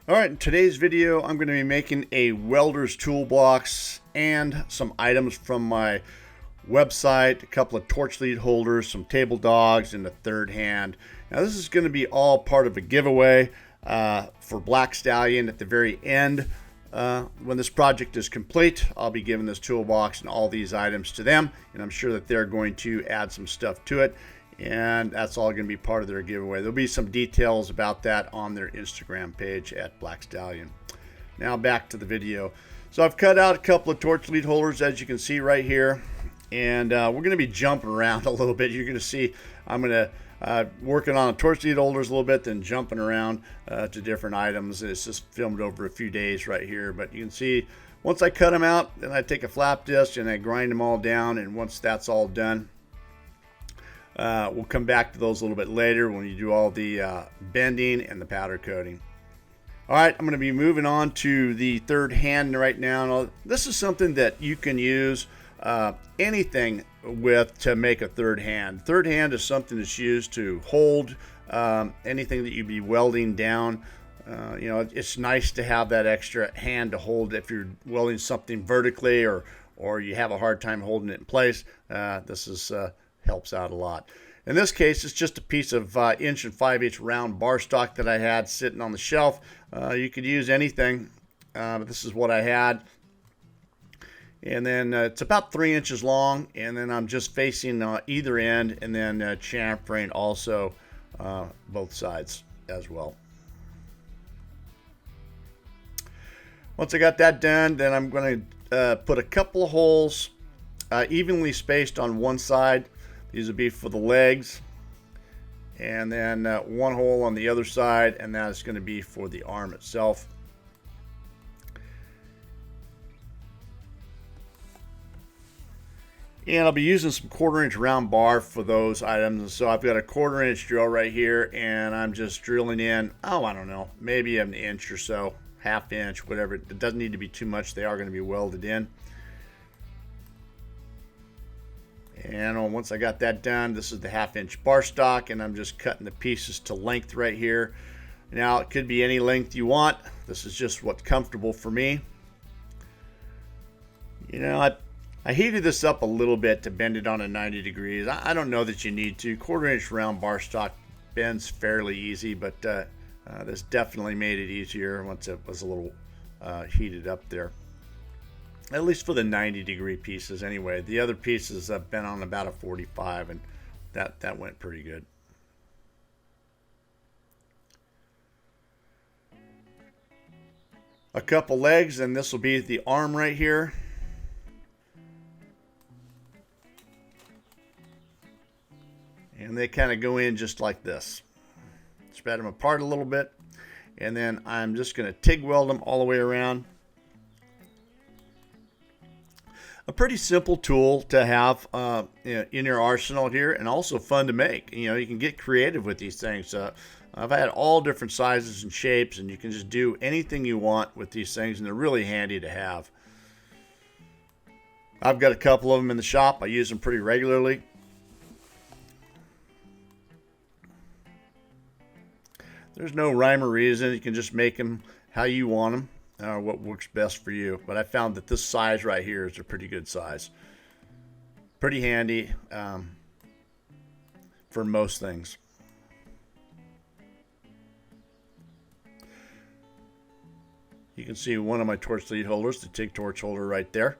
Alright, in today's video I'm going to be making a welder's toolbox and some items from my website, a couple of torch lead holders, some table dogs, and a third hand. Now this is going to be all part of a giveaway for Black Stallion at the very end. When this project is complete, I'll be giving this toolbox and all these items to them, and I'm sure that they're going to add some stuff to it, and that's all going to be part of their giveaway. There'll be some details about that on their Instagram page at Black Stallion. Now back to the video. So I've cut out a couple of torch lead holders, as you can see right here, and we're going to be jumping around a little bit. You're going to see I'm going to working on torch lead holders a little bit, then jumping around to different items. It's just filmed over a few days right here, but you can see once I cut them out, then I take a flap disc and I grind them all down, and once that's all done, we'll come back to those a little bit later when you do all the bending and the powder coating. Alright, I'm going to be moving on to the third hand right now. Now this is something that you can use anything with to make a third hand. Third hand is something that's used to hold anything that you'd be welding down. You know, it's nice to have that extra hand to hold if you're welding something vertically or you have a hard time holding it in place. This is helps out a lot. In this case, it's just a piece of 1 and 5/8 round bar stock that I had sitting on the shelf. You could use anything, but this is what I had. And then it's about 3 inches long, and then I'm just facing either end, and then chamfering also both sides as well. Once I got that done, then I'm going to put a couple of holes evenly spaced on one side. These would be for the legs, and then one hole on the other side, and that is going to be for the arm itself. And I'll be using some 1/4 inch round bar for those items. So I've got a 1/4 inch drill right here, and I'm just drilling in, I don't know, maybe an inch or so, 1/2 inch, whatever. It doesn't need to be too much. They are going to be welded in. And once I got that done, this is the 1/2 inch bar stock, and I'm just cutting the pieces to length right here. Now it could be any length you want. This is just what's comfortable for me. You know, I heated this up a little bit to bend it on a 90 degrees. I don't know that you need to. 1/4 inch round bar stock bends fairly easy, but this definitely made it easier once it was a little heated up there. At least for the 90 degree pieces anyway. The other pieces I've been on about a 45, and that went pretty good. A couple legs, and this will be the arm right here. And they kind of go in just like this. Spread them apart a little bit, and then I'm just going to TIG weld them all the way around. A pretty simple tool to have in your arsenal here, and also fun to make. You know, you can get creative with these things. I've had all different sizes and shapes, and you can just do anything you want with these things, and they're really handy to have. I've got a couple of them in the shop. I use them pretty regularly. There's no rhyme or reason. You can just make them how you want them. What works best for you. But I found that this size right here is a pretty good size. Pretty handy for most things. You can see one of my torch lead holders, the Tig Torch Holder right there.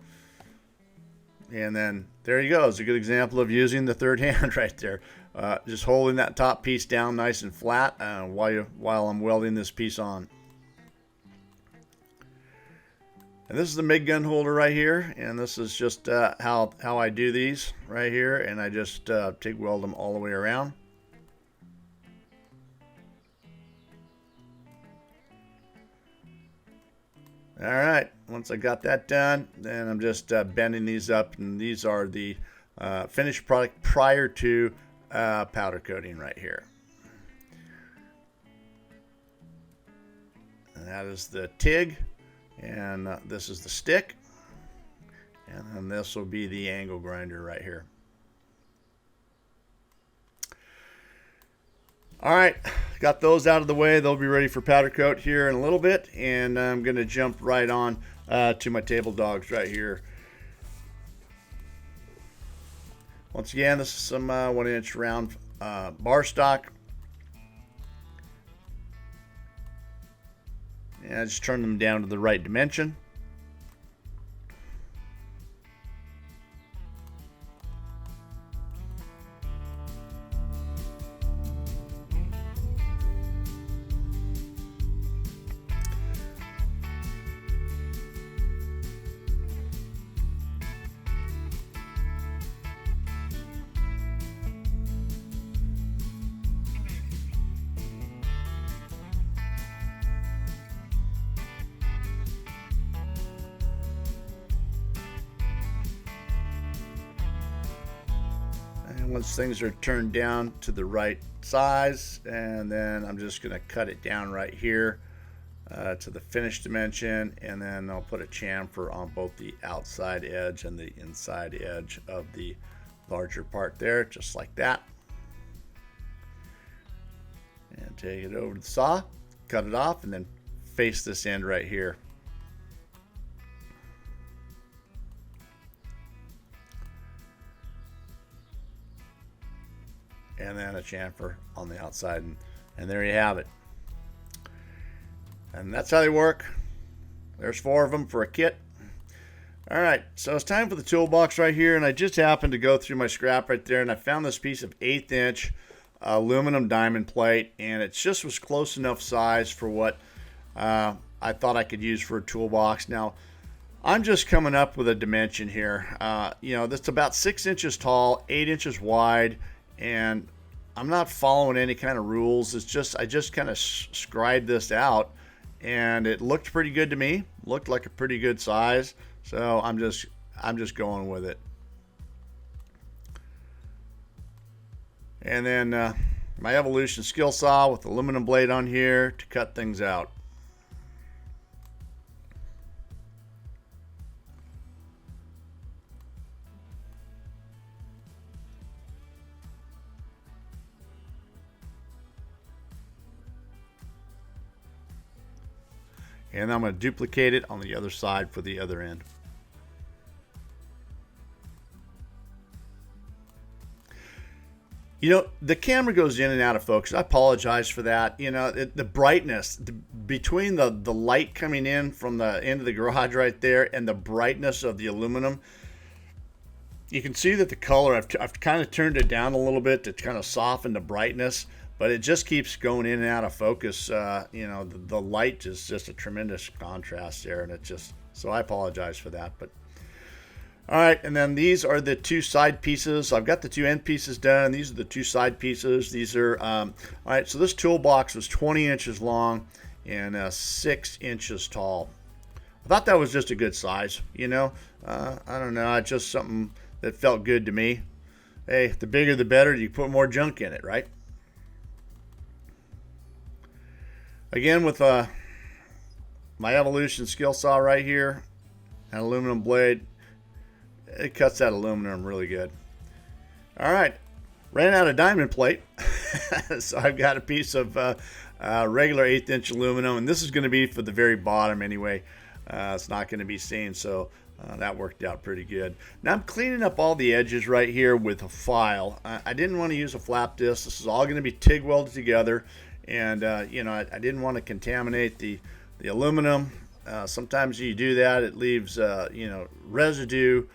And then there you go. It's a good example of using the third hand right there. Just holding that top piece down nice and flat while I'm welding this piece on. And this is the Mig Gun Holder right here, and this is just how I do these right here, and I just TIG weld them all the way around. Alright, once I got that done, then I'm just bending these up, and these are the finished product prior to powder coating right here. And that is the TIG. And this is the stick, and then this will be the angle grinder right here. All right, got those out of the way. They'll be ready for powder coat here in a little bit, and I'm going to jump right on to my table dogs right here. Once again, this is some 1-inch round bar stock. And I just turn them down to the right dimension. Once things are turned down to the right size, and then I'm just going to cut it down right here to the finished dimension, and then I'll put a chamfer on both the outside edge and the inside edge of the larger part there, just like that. And take it over to the saw, cut it off, and then face this end right here. And then a chamfer on the outside, and there you have it. And that's how they work. There's 4 of them for a kit. All right, so it's time for the toolbox right here, and I just happened to go through my scrap right there, and I found this piece of 1/8 inch aluminum diamond plate, and it just was close enough size for what I thought I could use for a toolbox. Now, I'm just coming up with a dimension here. That's about 6 inches tall, 8 inches wide, and I'm not following any kind of rules. It's just I just kind of scribed this out, and it looked pretty good to me. Looked like a pretty good size, so I'm just going with it. And then my Evolution skill saw with aluminum blade on here to cut things out. And I'm going to duplicate it on the other side for the other end. The camera goes in and out of focus. I apologize for that. The brightness between the light coming in from the end of the garage right there and the brightness of the aluminum, you can see that the color, I've kind of turned it down a little bit to kind of soften the brightness. But it just keeps going in and out of focus. The light is just a tremendous contrast there, and so I apologize for that. But all right, and then these are the 2 side pieces. I've got the 2 end pieces done. These are the 2 side pieces. These are all right. So this toolbox was 20 inches long and 6 inches tall. I thought that was just a good size. I don't know. It's just something that felt good to me. Hey, the bigger the better. You put more junk in it, right? Again, with my Evolution skill saw right here, an aluminum blade, it cuts that aluminum really good. All right, ran out of diamond plate, so I've got a piece of regular 1/8 inch aluminum, and this is going to be for the very bottom anyway. It's not going to be seen, so that worked out pretty good. Now I'm cleaning up all the edges right here with a file. I didn't want to use a flap disc. This is all going to be TIG welded together. And I didn't want to contaminate the aluminum. Sometimes you do that, it leaves residue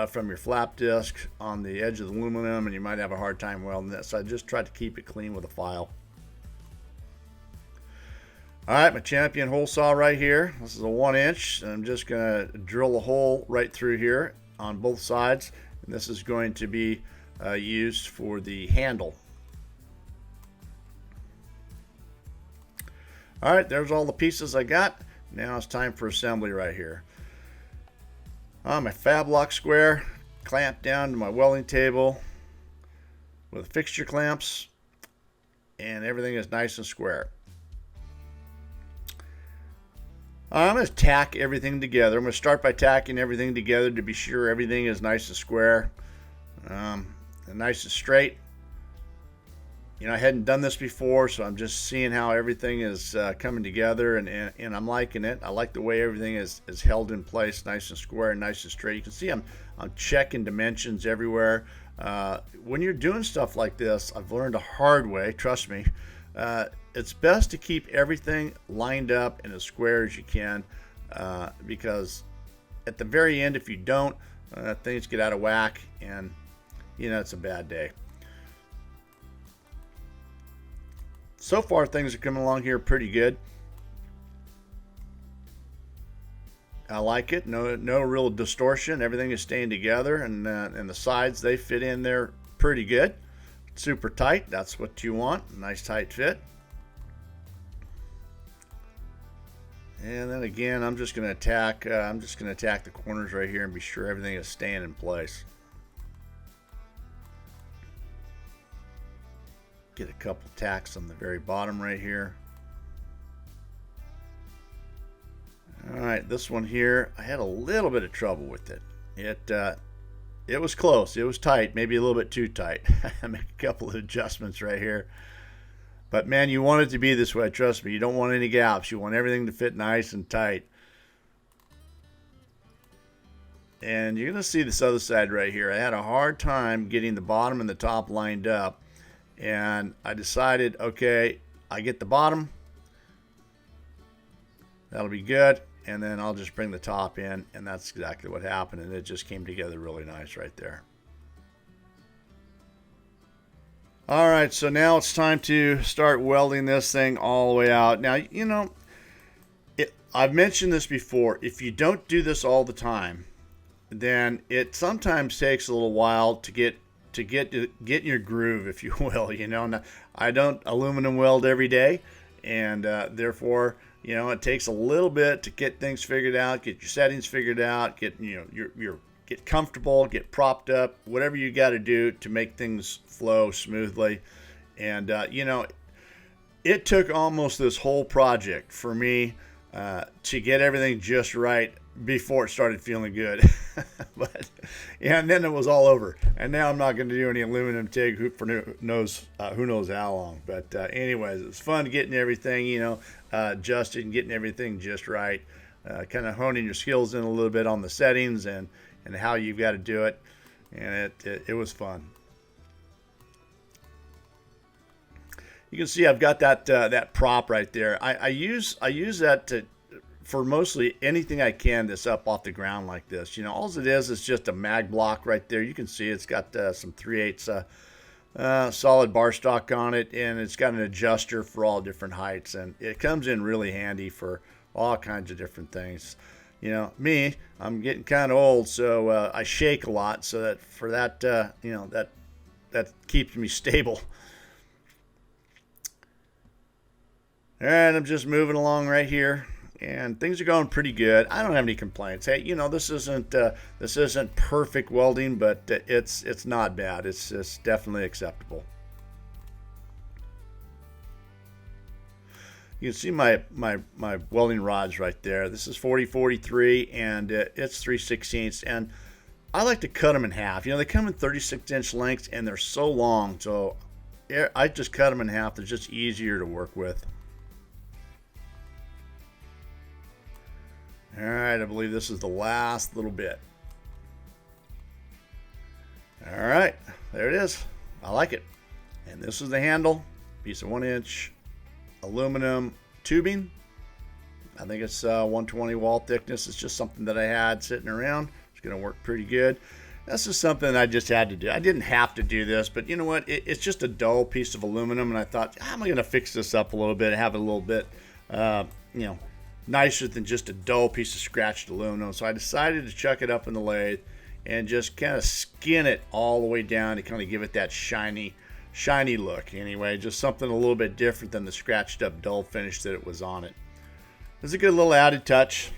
from your flap disc on the edge of the aluminum, and you might have a hard time welding that. So I just tried to keep it clean with a file. All right, my Champion hole saw right here. This is a 1-inch, and I'm just going to drill a hole right through here on both sides, and this is going to be used for the handle. All right, there's all the pieces I got. Now it's time for assembly right here. My fab lock square clamped down to my welding table with fixture clamps, and everything is nice and square. I'm going to tack everything together. I'm going to start by tacking everything together to be sure everything is nice and square and nice and straight. You know, I hadn't done this before, so I'm just seeing how everything is coming together, and I'm liking it. I like the way everything is held in place, nice and square and nice and straight. You can see I'm checking dimensions everywhere. When you're doing stuff like this, I've learned a hard way, trust me. It's best to keep everything lined up and as square as you can, because at the very end, if you don't, things get out of whack, and you know, it's a bad day. So far, things are coming along here pretty good. I like it. No real distortion. Everything is staying together, and the sides, they fit in there pretty good. Super tight. That's what you want. Nice tight fit. And then again, I'm just going to attack. The corners right here and be sure everything is staying in place. Get a couple tacks on the very bottom right here. All right, this one here, I had a little bit of trouble with it. It was close. It was tight, maybe a little bit too tight. I make a couple of adjustments right here. But man, you want it to be this way. Trust me, you don't want any gaps. You want everything to fit nice and tight. And you're going to see this other side right here. I had a hard time getting the bottom and the top lined up. And I decided, okay, I get the bottom. That'll be good. And then I'll just bring the top in. And that's exactly what happened. And it just came together really nice right there. All right, so now it's time to start welding this thing all the way out. Now, you know, I've mentioned this before. If you don't do this all the time, then it sometimes takes a little while to get in your groove, if you will. You know, now, I don't aluminum weld every day, and therefore, you know, it takes a little bit to get things figured out, get your settings figured out, get, you know, get comfortable, get propped up, whatever you got to do to make things flow smoothly. And you know, it took almost this whole project for me to get everything just right before it started feeling good. But yeah, and then it was all over. And now I'm not going to do any aluminum TIG for who knows how long. But anyways, it was fun getting everything, you know, adjusted and getting everything just right. Kind of honing your skills in a little bit on the settings and how you've got to do it. And it was fun. You can see I've got that prop right there. I use that for mostly anything I can that's up off the ground like this. You know, all it is just a mag block right there. You can see it's got some 3/8 solid bar stock on it, and it's got an adjuster for all different heights, and it comes in really handy for all kinds of different things. You know, I'm getting kind of old, so I shake a lot, so that for that, you know, that keeps me stable. And I'm just moving along right here, and things are going pretty good. I don't have any complaints. Hey, you know, this isn't perfect welding, but it's not bad. It's definitely acceptable. You can see my welding rods right there. This is 40-43, and it's 3/16, and I like to cut them in half. You know, they come in 36-inch lengths, and they're so long, so I just cut them in half. They're just easier to work with. All right, I believe this is the last little bit. All right, there it is. I like it. And this is the handle, piece of 1-inch aluminum tubing. I think it's 120 wall thickness. It's just something that I had sitting around. It's going to work pretty good. This is something I just had to do. I didn't have to do this, but you know what? It's just a dull piece of aluminum, and I thought, how am I going to fix this up a little bit and have it a little bit, you know, nicer than just a dull piece of scratched aluminum. So I decided to chuck it up in the lathe and just kind of skin it all the way down to kind of give it that shiny look. Anyway, just something a little bit different than the scratched up dull finish that it was on it. It was a good little added touch.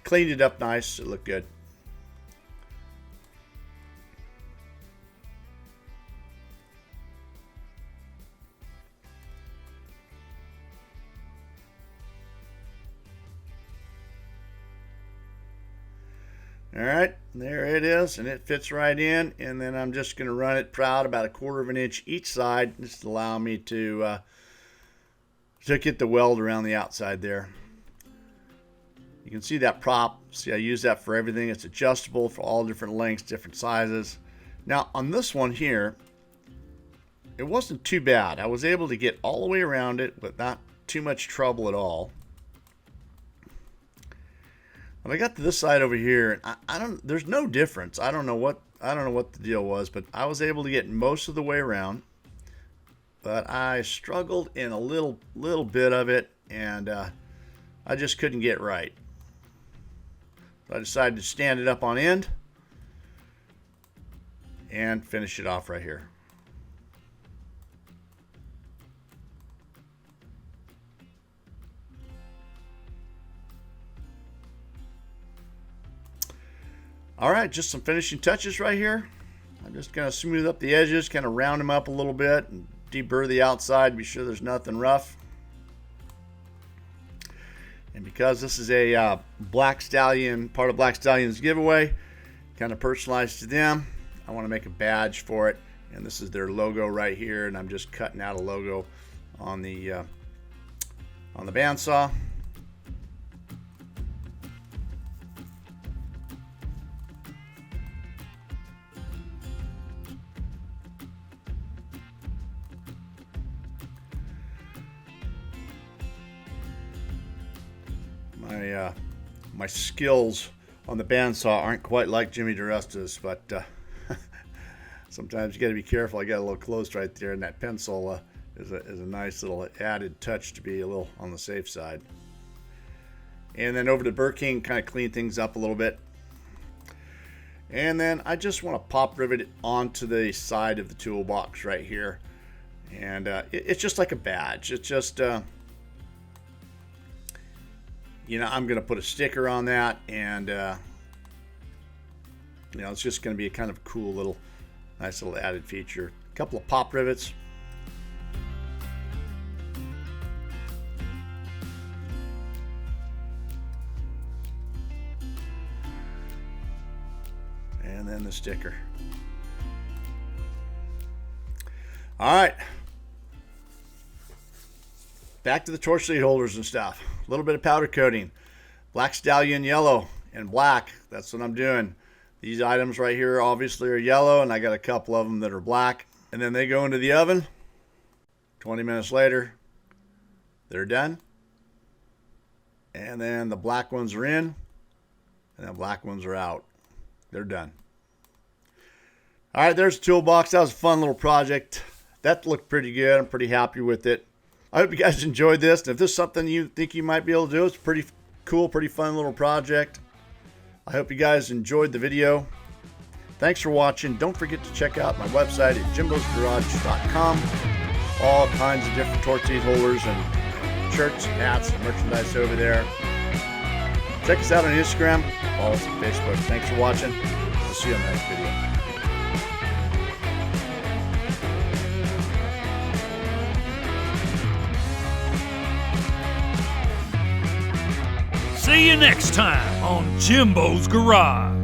Cleaned it up nice. It looked good. All right, there it is, and it fits right in. And then I'm just going to run it proud about 1/4 of an inch each side, just to allow me to get the weld around the outside there. You can see that prop. See, I use that for everything. It's adjustable for all different lengths, different sizes. Now on this one here, it wasn't too bad. I was able to get all the way around it with not too much trouble at all. When I got to this side over here, there's no difference. I don't know what the deal was, but I was able to get most of the way around. But I struggled in a little bit of it, and I just couldn't get right. So I decided to stand it up on end and finish it off right here. All right, just some finishing touches right here. I'm just going to smooth up the edges, kind of round them up a little bit, and deburr the outside, be sure there's nothing rough. And because this is a Black Stallion, part of Black Stallion's giveaway, kind of personalized to them, I want to make a badge for it. And this is their logo right here, and I'm just cutting out a logo on the bandsaw. My skills on the bandsaw aren't quite like Jimmy DeResta's, but sometimes you got to be careful. I got a little close right there, and that pencil is a nice little added touch to be a little on the safe side. And then over to Burr King, kind of clean things up a little bit. And then I just want to pop rivet it onto the side of the toolbox right here. And it's just like a badge. It's just... you know, I'm going to put a sticker on that, and, you know, it's just going to be a kind of cool little, nice little added feature. A couple of pop rivets. And then the sticker. All right. Back to the torch lead holders and stuff. A little bit of powder coating. Black Stallion yellow and black. That's what I'm doing. These items right here obviously are yellow, and I got a couple of them that are black. And then they go into the oven. 20 minutes later, they're done. And then the black ones are in, and the black ones are out. They're done. All right, there's the toolbox. That was a fun little project. That looked pretty good. I'm pretty happy with it. I hope you guys enjoyed this. And if this is something you think you might be able to do, it's pretty cool, pretty fun little project. I hope you guys enjoyed the video. Thanks for watching. Don't forget to check out my website at JIMBO'Sgarage.com. All kinds of different torch lead holders and shirts, hats, and merchandise over there. Check us out on Instagram. Follow us on Facebook. Thanks for watching. We'll see you on the next video. See you next time on Jimbo's Garage.